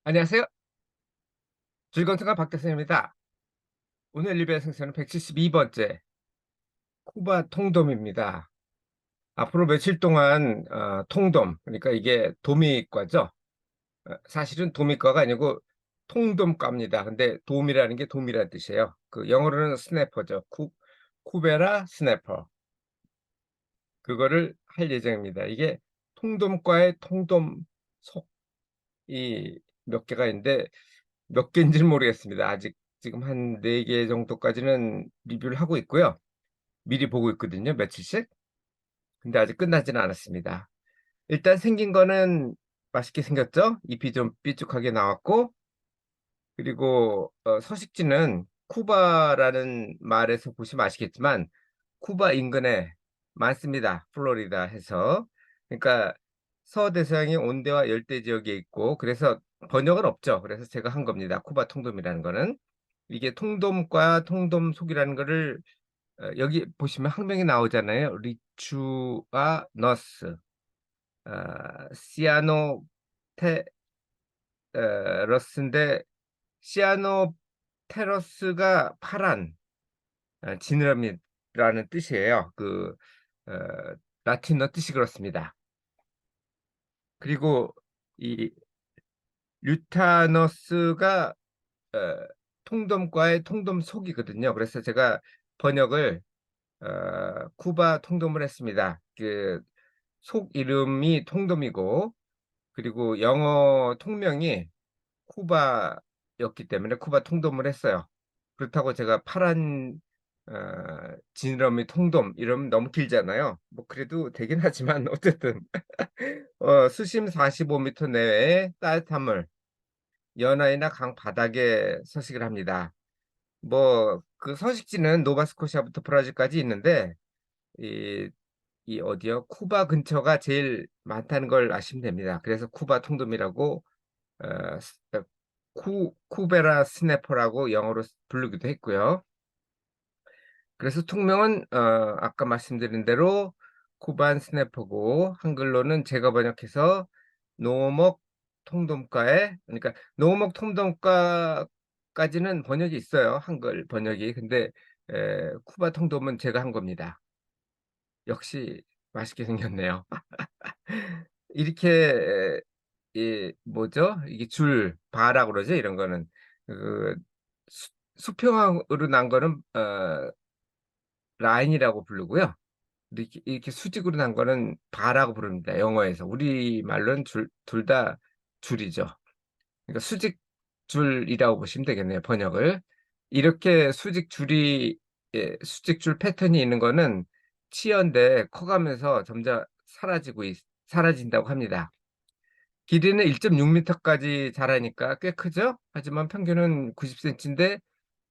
안녕하세요. 즐거운 생활 박대선입니다. 오늘 리뷰의 생선은 172번째 쿠바 통돔입니다. 앞으로 며칠 동안 통돔, 그러니까 이게 도미과죠. 사실은 도미과가 아니고 통돔과입니다. 근데 돔이라는 게 돔이라는 뜻이에요. 그 영어로는 스네퍼죠. 쿠베라 스네퍼. 그거를 할 예정입니다. 이게 통돔과의 통돔 속이 몇 개가 있는데 몇 개인지는 모르겠습니다. 아직 지금 한 4개 정도까지는 리뷰를 하고 있고요. 미리 보고 있거든요, 며칠씩. 근데 아직 끝나지는 않았습니다. 일단 생긴 거는 맛있게 생겼죠? 잎이 좀 삐쭉하게 나왔고, 그리고 서식지는 쿠바라는 말에서 보시면 아시겠지만 쿠바 인근에 많습니다. 플로리다 해서. 그러니까 서대서양이 온대와 열대 지역에 있고, 그래서 번역은 없죠. 그래서 제가 한 겁니다. 쿠바 통돔이라는 거는. 이게 통돔과 통돔속이라는 거를 여기 보시면 학명이 나오잖아요. 리추아 너스, 시아노테 러스인데, 시아노테러스가 파란 지느러미라는 뜻이에요. 어, 라틴어 뜻이 그렇습니다. 그리고 이 류타너스가 어, 통돔과의 통돔 속이거든요. 그래서 제가 번역을 쿠바 통돔을 했습니다. 그 속 이름이 통돔이고, 그리고 영어 통명이 쿠바였기 때문에 쿠바 통돔을 했어요. 그렇다고 제가 파란 어, 지느러미 통돔 이러면 너무 길잖아요. 뭐 그래도 되긴 하지만 어쨌든 수심 45m 내외의 따뜻한 물, 연안이나 강 바닥에 서식을 합니다. 뭐 그 서식지는 노바스코시아부터 브라질까지 있는데 이 어디요? 쿠바 근처가 제일 많다는 걸 아시면 됩니다. 그래서 쿠바 통돔이라고 어, 스- 어, 쿠베라 스네퍼라고 영어로 부르기도 했고요. 그래서 통명은 아까 말씀드린 대로 쿠반 스네퍼고, 한글로는 제가 번역해서 노목 통돔과에, 그러니까 노목 통돔과까지는 번역이 있어요. 한글 번역이. 근데 쿠바 통돔은 제가 한 겁니다. 역시 맛있게 생겼네요. 이렇게 뭐죠? 이게 바라고 그러죠? 이런 거는. 그 수평으로 난 거는 라인이라고 부르고요. 이렇게 수직으로 난 거는 바라고 부릅니다. 영어에서. 우리말로는 둘 다 줄이죠. 그러니까 수직 줄이라고 보시면 되겠네요, 번역을. 이렇게 수직 줄 패턴이 있는 거는 치어인데 커가면서 점점 사라진다고 합니다. 길이는 1.6m까지 자라니까 꽤 크죠? 하지만 평균은 90cm인데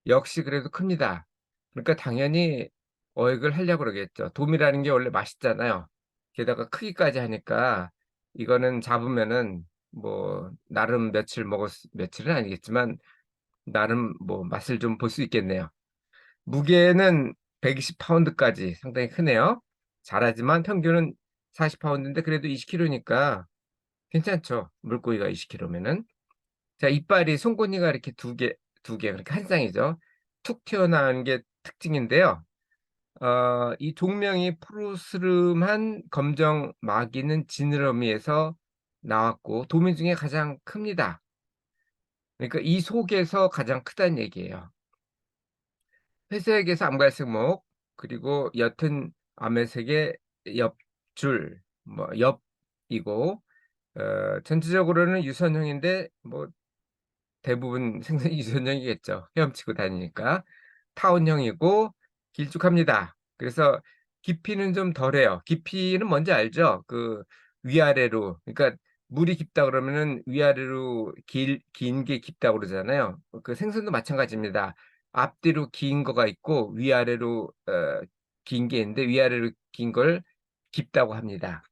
역시 그래도 큽니다. 그러니까 당연히 어획을 하려고 그러겠죠. 돔이라는 게 원래 맛있잖아요. 게다가 크기까지 하니까 이거는 잡으면은 뭐 나름 며칠은 아니겠지만 나름 뭐 맛을 좀 볼 수 있겠네요. 무게는 120파운드까지 상당히 크네요. 잘하지만 평균은 40파운드인데 그래도 20kg니까 괜찮죠. 물고기가 20kg면은. 자, 이빨이 송곳니가 이렇게 두 개, 그러니까 한 쌍이죠. 툭 튀어나온 게 특징인데요. 이 종명이 푸르스름한 검정 마기는 지느러미에서 나왔고, 도미 중에 가장 큽니다. 그러니까 이 속에서 가장 크다는 얘기예요. 회색에서 암갈색 목, 그리고 옅은 아메색의 옆줄, 뭐 옆이고, 전체적으로는 유선형인데 뭐 대부분 생선이 유선형이겠죠. 헤엄치고 다니니까. 타원형이고 길쭉합니다. 그래서 깊이는 좀 덜해요. 깊이는 뭔지 알죠? 그 위아래로. 그러니까 물이 깊다 그러면은 위아래로 긴 게 깊다 그러잖아요. 그 생선도 마찬가지입니다. 앞뒤로 긴 거가 있고 위아래로 긴 게 있는데 위아래로 긴 걸 깊다고 합니다.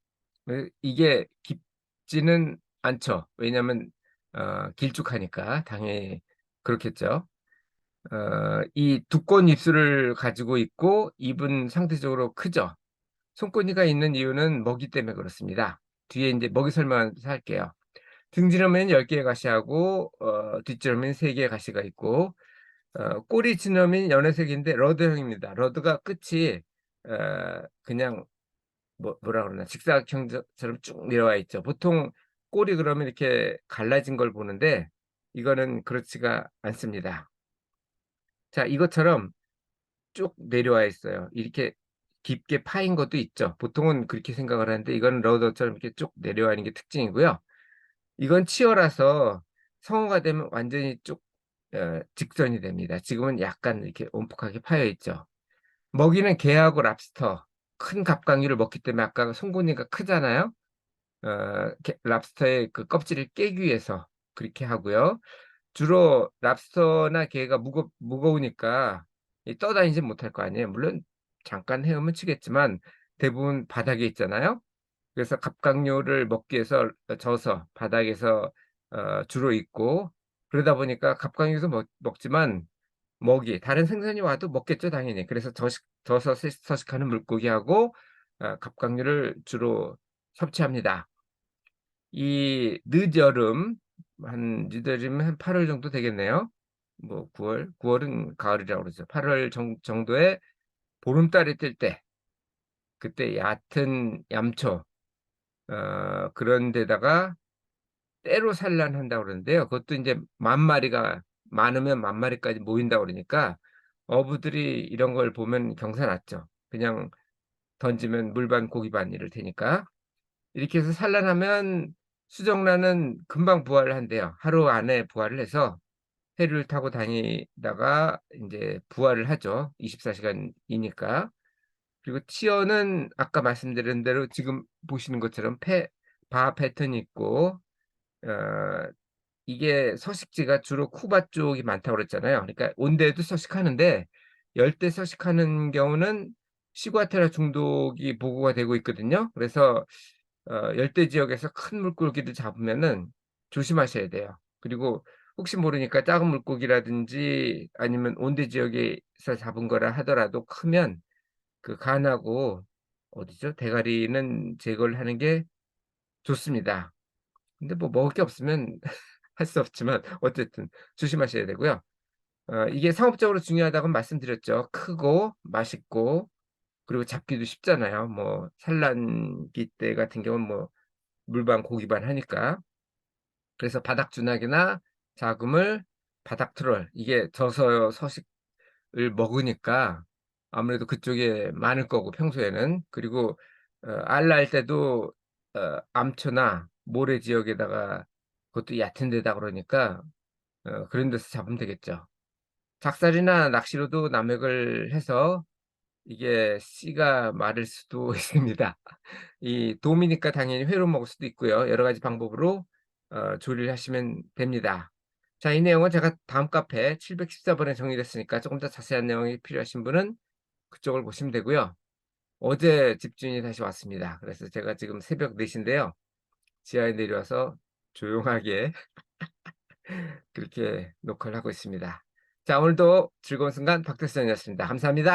이게 깊지는 않죠. 왜냐하면 길쭉하니까 당연히 그렇겠죠. 이 두꺼운 입술을 가지고 있고 입은 상대적으로 크죠. 손꼬니가 있는 이유는 먹이 때문에 그렇습니다. 뒤에 이제 먹이 설명하면서 할게요. 등지름에는 10개의 가시하고 뒷지름에는 3개의 가시가 있고 꼬리 지름은 연회색인데 러드형입니다. 러드가 끝이 그냥 뭐라 그러나 직사각형처럼 쭉 내려와 있죠. 보통 꼬리 그러면 이렇게 갈라진 걸 보는데 이거는 그렇지가 않습니다. 자, 이것처럼 쭉 내려와 있어요. 이렇게 깊게 파인 것도 있죠. 보통은 그렇게 생각을 하는데 이거는 러더처럼 이렇게 쭉 내려와 있는 게 특징이고요. 이건 치어라서 성어가 되면 완전히 쭉 직선이 됩니다. 지금은 약간 이렇게 움푹하게 파여 있죠. 먹이는 게하고 랍스터, 큰 갑각류를 먹기 때문에 아까 송곳니가 크잖아요. 랍스터의 그 껍질을 깨기 위해서 그렇게 하고요. 주로 랍스터나 게가 무거우니까 이 떠다니지 못할 거 아니에요. 물론 잠깐 헤엄은 치겠지만 대부분 바닥에 있잖아요. 그래서 갑각류를 먹기 위해서 져서 바닥에서 주로 있고, 그러다 보니까 갑각류도 먹지만 다른 생선이 와도 먹겠죠, 당연히. 그래서 져서 서식하는 물고기하고 갑각류를 주로 섭취합니다. 이 늦여름, 늦여름이면 한 8월 정도 되겠네요. 뭐 9월은 가을이라고 그러죠. 8월 정도에 보름달이 뜰 때, 그때 얕은 얌초 그런 데다가 때로 산란한다고 그러는데요. 그것도 이제 만 마리가 많으면 만 마리까지 모인다고 그러니까 어부들이 이런 걸 보면 경사났죠. 그냥 던지면 물반 고기반 이럴 테니까. 이렇게 해서 산란하면 수정란은 금방 부화를 한대요. 하루 안에 부화를 해서 해류를 타고 다니다가 인제 부화를 하죠. 24시간이니까. 그리고 치어는 아까 말씀드린 대로 지금 보시는 것처럼 바 패턴이 있고 어 이게 서식지가 주로 쿠바 쪽이 많다고 그랬잖아요. 그러니까 온대에도 서식하는데 열대 서식하는 경우는 시구아테라 중독이 보고가 되고 있거든요. 그래서 열대 지역에서 큰 물고기를 잡으면은 조심하셔야 돼요. 그리고 혹시 모르니까 작은 물고기라든지 아니면 온대 지역에서 잡은 거라 하더라도 크면 그 간하고 어디죠? 대가리는 제거를 하는 게 좋습니다. 근데 뭐 먹을 게 없으면 할 수 없지만 어쨌든 조심하셔야 되고요. 이게 상업적으로 중요하다고 말씀드렸죠. 크고 맛있고 그리고 잡기도 쉽잖아요. 뭐 산란기 때 같은 경우는 뭐 물반 고기반 하니까. 그래서 바닥주낙이나 자금을 바닥 트롤 이게 저서 서식을 먹으니까 아무래도 그쪽에 많을 거고 평소에는. 그리고 알 낳을 때도 암초나 모래 지역에다가 그것도 얕은 데다 그러니까 그런 데서 잡으면 되겠죠. 작살이나 낚시로도 남획을 해서 이게 씨가 마를 수도 있습니다. 이 돔이니까 당연히 회로 먹을 수도 있고요. 여러 가지 방법으로 조리를 하시면 됩니다. 자, 이 내용은 제가 다음 카페 714 번에 정리됐으니까 조금 더 자세한 내용이 필요하신 분은 그쪽을 보시면 되고요. 어제 집주인이 다시 왔습니다. 그래서 제가 지금 새벽 4 시인데요. 지하에 내려와서 조용하게 그렇게 녹화를 하고 있습니다. 자, 오늘도 즐거운 순간 박태선이었습니다. 감사합니다.